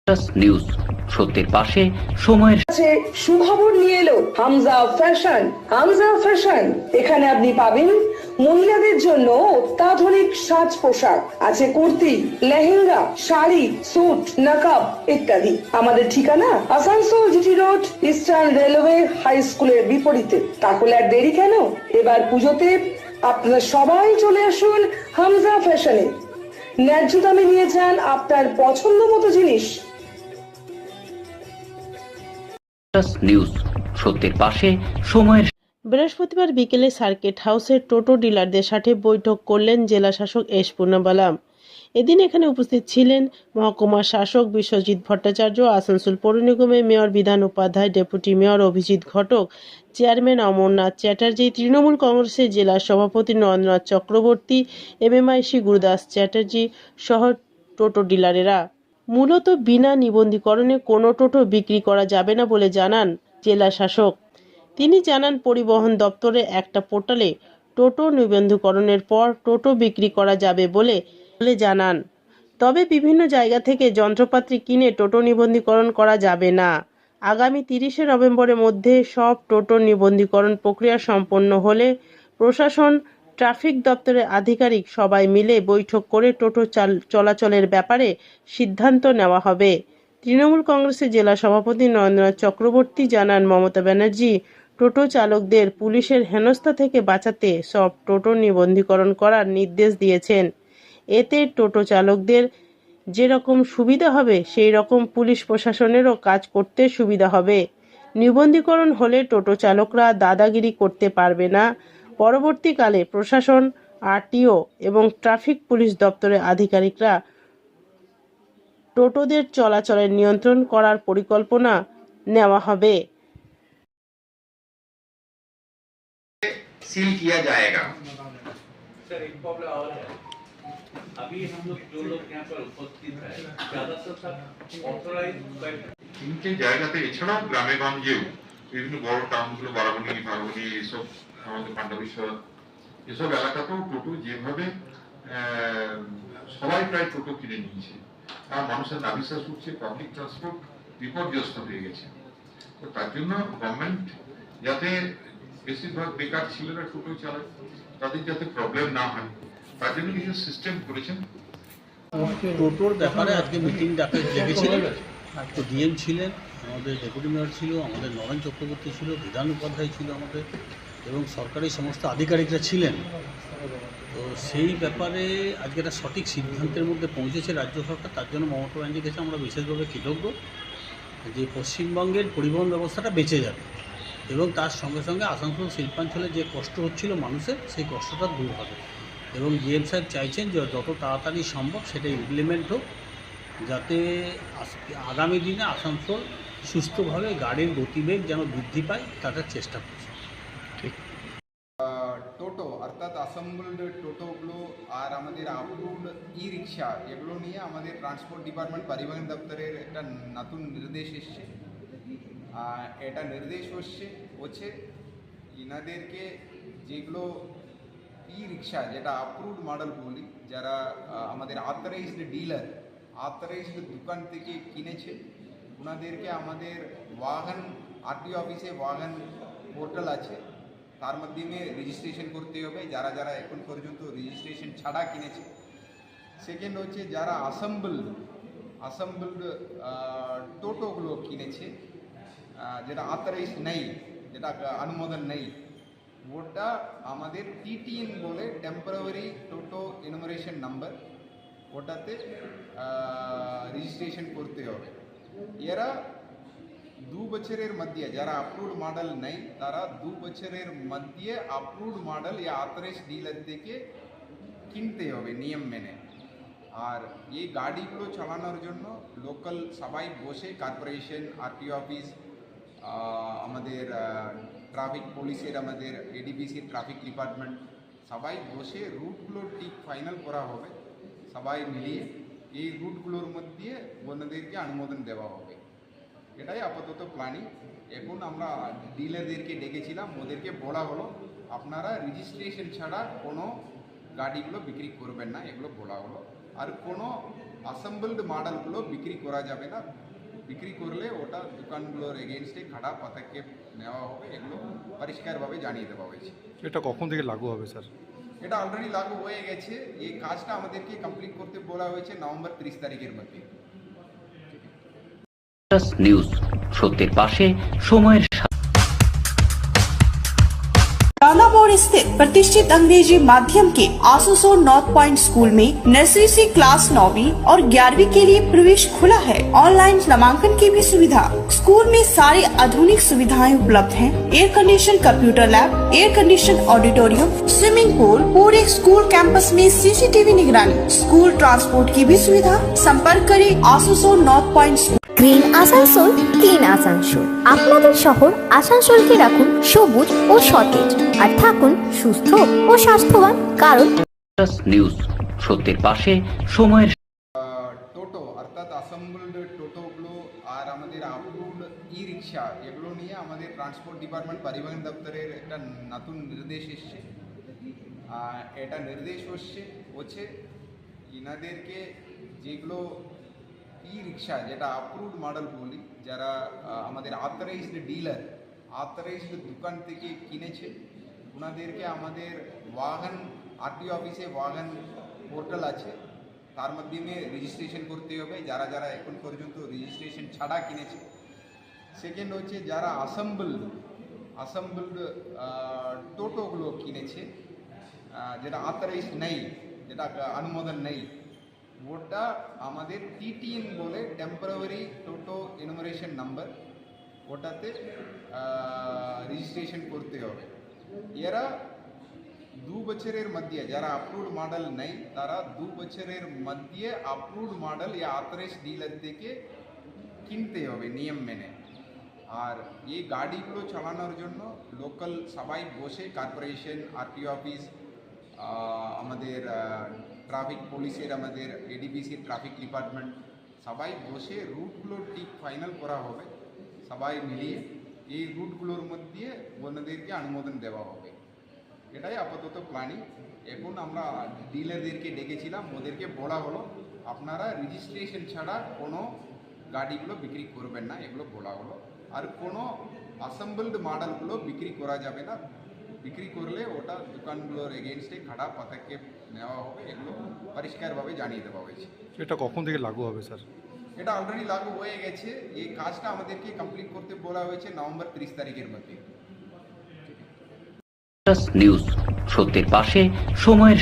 News সত্যের পাশে সময়ের কাছে সুখবর নিয়ে এলো হামজা ফ্যাশন। হামজা ফ্যাশন, এখানে আপনি পাবেন মহিলাদের জন্য অত্যাধুনিক সাজ পোশাক, আছে কুর্তি, লেহেঙ্গা, শাড়ি, স্যুট, নাকাব ইত্যাদি। আমাদের ঠিকানা Asansol GT road, eastern railway high স্কুলের বিপরীতে। তাহলে আর দেরি কেন, এবার পুজোতে আপনারা সবাই চলে আসুন হামজা ফ্যাশনে। ন্যায্য দামে নিয়ে যান আপনার পছন্দ মতো জিনিস। নিউজ সত্যের পাশে সময়ের। বৃহস্পতিবার বিকেলে সার্কিট হাউসের টোটো ডিলারদের সাথে বৈঠক করলেন জেলা শাসক এস পূর্ণবালাম। এদিন এখানে উপস্থিত ছিলেন মহকুমা শাসক বিশ্বজিৎ ভট্টাচার্য, আসানসোল পৌর নিগমের mayor Bidhan Upadhyay, deputy mayor Abhijit ঘটক, চেয়ারম্যান অমরনাথ চ্যাটার্জি, তৃণমূল কংগ্রেসের জেলা সভাপতি নরেন্দ্রনাথ চক্রবর্তী, এমএমআইসি গুরুদাস চ্যাটার্জি সহ টোটো ডিলারেরা। মূলত বিনা নিবন্ধীকরণে কোনো টোটো বিক্রি করা যাবে না বলে জানান জেলা শাসক। তিনি জানান, পরিবহন দপ্তরে একটা পোর্টালে টোটো নিবন্ধীকরণের পর টোটো বিক্রি করা যাবে বলে জানান। তবে বিভিন্ন জায়গা থেকে যন্ত্রপাতি কিনে টোটো নিবন্ধীকরণ করা যাবে না। আগামী 30শে নভেম্বরের মধ্যে সব টোটো নিবন্ধীকরণ প্রক্রিয়া সম্পন্ন হলে প্রশাসন, ট্রাফিক দপ্তরের আধিকারিক সবাই মিলে বৈঠক করে টোটো চলাচলের ব্যাপারে সিদ্ধান্ত নেওয়া হবে। তৃণমূল কংগ্রেসের জেলা সভাপতি নরেন্দ্রনাথ চক্রবর্তী জানান, মমতা ব্যানার্জি টোটো চালকদের পুলিশের হেনস্থা থেকে বাঁচাতে সব টোটো নিবন্ধীকরণ করার নির্দেশ দিয়েছেন। এতে টোটো চালকদের যেরকম সুবিধা হবে সেই রকম পুলিশ প্রশাসনেরও কাজ করতে সুবিধা হবে। নিবন্ধীকরণ হলে টোটো চালকরা দাদাগিরি করতে পারবে না। পরবর্তীকালে প্রশাসন, আরটিও এবং ট্রাফিক পুলিশ দপ্তরের আধিকারিকরা টোটোদের চলাচলের নিয়ন্ত্রণ করার পরিকল্পনা নেওয়া হবে। सील किया जाएगा। सर एक प्रॉब्लम और है, अभी हम लोग जो लोग यहाँ पर उपस्थित है ज्यादातर सब ऑथराइज তিনটে জায়গাতে এছাড়াও গ্রামে গঞ্জেও বিভিন্ন বড় টাউনগুলো বারাবণী, ফারাবণী, এসব আমাদের পাণ্ডবেশ্বর এসব এলাকাতেও টোটো যেভাবে সবাই প্রায় টোটো কিনে নিয়েছে, আর মানুষের নাবিশ্বাস উঠছে, পাবলিক ট্রান্সপোর্ট বিপর্যস্ত হয়ে গেছে। তো তার জন্য গভর্নমেন্ট যাতে বেশিরভাগ বেকার ছেলেরা টোটো চালায়, তাদের যাতে প্রবলেম না হয় তার জন্য কিছু সিস্টেম করেছেন। টোটোর ব্যাপারে আজকে মিটিং ডেকেছিলেন, তো ডিএম ছিলেন, আমাদের ডেপুটি মেয়র ছিল, আমাদের নরেন চক্রবর্তী ছিল, বিধান উপাধ্যায় ছিল আমাদের, এবং সরকারি সমস্ত আধিকারিকরা ছিলেন। তো সেই ব্যাপারে আজকে একটা সঠিক সিদ্ধান্তের মধ্যে পৌঁছেছে রাজ্য সরকার। তার জন্য মমতা ব্যানার্জির কাছে আমরা বিশেষভাবে কৃতজ্ঞ যে পশ্চিমবঙ্গের পরিবহন ব্যবস্থাটা বেঁচে যাবে এবং তার সঙ্গে সঙ্গে আসানসোল শিল্পাঞ্চলে যে কষ্ট হচ্ছিল মানুষের, সেই কষ্টটা দূর হবে। এবং ডিএম সাহেব চাইছেন যে যত তাড়াতাড়ি সম্ভব সেটা ইমপ্লিমেন্ট হোক, যাতে আগামী দিনে আসানসোল সুস্থভাবে গাড়ির গতিবেগ যেন বৃদ্ধি পায়, তার চেষ্টা করছে। টোটো অর্থাৎ অ্যাসেম্বলড টোটোগুলো আর আমাদের আপরুভড ই রিক্সা, এগুলো নিয়ে আমাদের ট্রান্সপোর্ট ডিপার্টমেন্ট, পরিবহন দপ্তরের একটা নতুন নির্দেশ এসছে। এটা নির্দেশ হচ্ছে ইনাদেরকে যেগুলো ই রিক্সা, যেটা অ্যাপ্রুভড মডেল বলি, যারা আমাদের অথরাইজড ডিলার, অথরাইজড দোকান থেকে কিনেছে, ওনাদেরকে আমাদের ওয়াগন আরটিও অফিসে ওয়াগন পোর্টাল আছে, তার মাধ্যমে রেজিস্ট্রেশন করতে হবে যারা যারা এখন পর্যন্ত রেজিস্ট্রেশন ছাড়া কিনেছে। সেকেন্ড হচ্ছে যারা অ্যাসেম্বলড টোটোগুলো কিনেছে, যেটা অথরাইজ নেই, যেটা অনুমোদন নেই, ওটা আমাদের টিটিএন বলে, টেম্পোরারি টোটো এনুমারেশন নাম্বার, ওটাতে রেজিস্ট্রেশন করতে হবে। এরা 2 বছরের মধ্যে, যারা অ্যাপ্রুভড মডেল নেই তারা 2 বছরের মধ্যে অ্যাপ্রুভড মডেল या অথরাইজড ডিলার থেকে কিনতে হবে নিয়ম মেনে। আর এই গাড়িগুলো চালানোর জন্য লোকাল সবাই বসে, কর্পোরেশন, আরটিও অফিস, আমাদের ট্রাফিক পুলিশের, আমাদের এডিবিসি ট্রাফিক ডিপার্টমেন্ট, সবাই বসে রুটগুলো ঠিক ফাইনাল করা হবে। সবাই মিলিয়ে এই রুটগুলোর মধ্যে ওনাদেরকে অনুমোদন দেওয়া হবে। এটাই আপাতত প্ল্যানিং। এখন আমরা ডিলারদেরকে ডেকেছিলাম, ওদেরকে বলা হলো আপনারা রেজিস্ট্রেশন ছাড়া কোনো গাড়িগুলো বিক্রি করবেন না, এগুলো বলা হলো। আর কোনো অ্যাসেম্বলড মডেলগুলো বিক্রি করা যাবে না, বিক্রি করলে ওটা দোকানগুলোর এগেনস্টে খারাপ পদক্ষেপ নেওয়া হবে, এগুলো পরিষ্কারভাবে জানিয়ে দেওয়া হয়েছে। এটা কখন থেকে লাগু হবে স্যার? এটা অলরেডি লাগু হয়ে গেছে, এই কাজটা আমাদেরকে কমপ্লিট করতে বলা হয়েছে নভেম্বর 30 তারিখের মধ্যে। নিউজ, সত্যের পাশে, সময়ের সাথে। रानामोड़ स्थित प्रतिष्ठित अंग्रेजी माध्यम के आसनसोल नॉर्थ पॉइंट स्कूल में नर्सरी से क्लास 9वीं और 11वीं के लिए प्रवेश खुला है। ऑनलाइन नामांकन की भी सुविधा। स्कूल में सारी आधुनिक सुविधाएं उपलब्ध हैं। Air condition computer lab, air condition auditorium, swimming pool, पूरे स्कूल कैंपस में सीसीटीवी निगरानी, स्कूल ट्रांसपोर्ट की भी सुविधा। संपर्क करें Asansol north point. Green Asansol, clean Asansol. আপনাদের শহর আসানসোলকে রাখুন সবুজ ও সতেজ, আর থাকুন সুস্থ ও স্বাস্থ্যবান, কারণ নিউজ, সত্যের পাশে, সময়ের টোটো অর্থাৎ অ্যাসেম্বলড টোটোগুলো আর আমাদের আপলোড ই রিক্সা এগুলো নিয়ে আমাদের ট্রান্সপোর্ট ডিপার্টমেন্ট পরিবহন দপ্তরের একটা নতুন নির্দেশ এসছে। এটা নির্দেশ হচ্ছে ইনাদেরকে যেগুলো ই রিক্সা যেটা অ্যাপ্রুভড মডেল বলি, যারা আমাদের অথরাইজড ডিলার, অথরাইজড দোকান থেকে কিনেছে, ওনাদেরকে আমাদের ওয়াগন আরটিও অফিসে ওয়াগন পোর্টাল আছে, তার মাধ্যমে রেজিস্ট্রেশন করতে হবে যারা যারা এখন পর্যন্ত রেজিস্ট্রেশন ছাড়া কিনেছে। সেকেন্ড হচ্ছে যারা অ্যাসেম্বলড টোটোগুলো কিনেছে, যেটা অথরাইজড নেই, যেটা অনুমোদন নেই, ওটা আমাদের টিটিএন বলে টেম্পোরারি টোটো এনুমারেশন নাম্বার, ওটাতে রেজিস্ট্রেশন করতে হবে। এরা 2 বছরের মধ্যে যারা অ্যাপ্রুভড মডেল নেই তারা 2 বছরের মধ্যে অ্যাপ্রুভড মডেল या অথরাইজড ডিলার থেকে কিনতে হবে নিয়ম মেনে। আর এই গাড়িগুলো চালানোর জন্য লোকাল সবাই বসে কর্পোরেশন, আরটিও অফিস, আমাদের ট্রাফিক পুলিশের, আমাদের এডিবিসির ট্রাফিক ডিপার্টমেন্ট সবাই বসে রুটগুলো ঠিক ফাইনাল করা হবে, সবাই মিলিয়ে এই রুটগুলোর মধ্যে ওনাদেরকে অনুমোদন দেওয়া হবে। এটাই আপাতত প্ল্যানিং। এখন আমরা ডিলারদেরকে ডেকেছিলাম, ওদেরকে বলা হলো আপনারা রেজিস্ট্রেশন ছাড়া কোনো গাড়িগুলো বিক্রি করবেন না, এগুলো বলা হলো। আর কোনো অ্যাসেম্বলড মডেলগুলো বিক্রি করা যাবে না, বিক্রি করলে ওটা দোকানগুলোর এগেনস্টে খারাপ পদক্ষেপ নেওয়া হবে, এগুলো পরিষ্কারভাবে জানিয়ে দেওয়া হয়েছে। এটা কখন থেকে লাগু হবে স্যার? এটা অলরেডি লাগু হয়ে গেছে, এই কাজটা আমাদেরকে কমপ্লিট করতে বলা হয়েছে নভেম্বর 30 তারিখের মধ্যে। নিউজ, সত্যের পাশে, সময়ের